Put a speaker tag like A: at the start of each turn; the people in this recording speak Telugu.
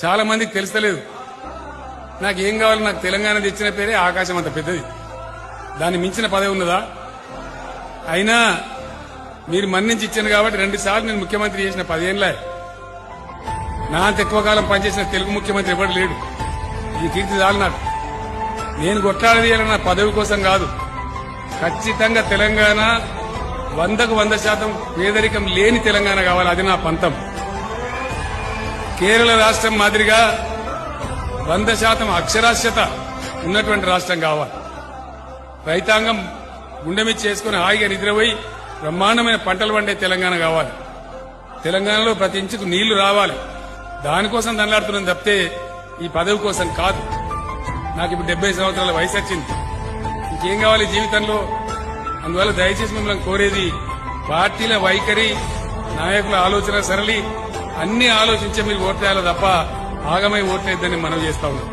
A: చాలా మందికి తెలుస్తలేదు. నాకేం కావాలి, నాకు తెలంగాణ తెచ్చిన పేరే ఆకాశం అంత పెద్దది, దాన్ని మించిన పదవి ఉన్నదా? అయినా మీరు మన్నించి ఇచ్చాను కాబట్టి 2 సార్లు నేను ముఖ్యమంత్రి చేసిన 10 ఏళ్ళే. నా అంత ఎక్కువ కాలం పనిచేసిన తెలుగు ముఖ్యమంత్రి ఎవరు లేడు. ఈ కీర్తి చాలు నాకు. నేను కొట్లాడేది నా పదవి కోసం కాదు. ఖచ్చితంగా తెలంగాణ 100కు 100% పేదరికం లేని తెలంగాణ కావాలి. అది నా పంతం. కేరళ రాష్ట్రం మాదిరిగా 100% అక్షరాస్యత ఉన్నటువంటి రాష్ట్రం కావాలి. రైతాంగం గుండె మీద చేసుకుని హాయిగా నిద్రపోయి బ్రహ్మాండమైన పంటలు పండే తెలంగాణ కావాలి. తెలంగాణలో ప్రతి ఇంచుకు నీళ్లు రావాలి. దానికోసం దండలాడుతున్నాం తప్పితే ఈ పదవి కోసం కాదు. నాకు ఇప్పుడు 70 సంవత్సరాల వయసు వచ్చింది. ఇంకేం కావాలి జీవితంలో? అందువల్ల దయచేసి మిమ్మల్ని కోరేది, పార్టీల వైఖరి, నాయకుల ఆలోచన సరళి అన్ని ఆలోచించే మీరు ఓట్లేయాలి తప్ప ఆగమై ఓట్లేద్దని మనం చేస్తా ఉన్నాం.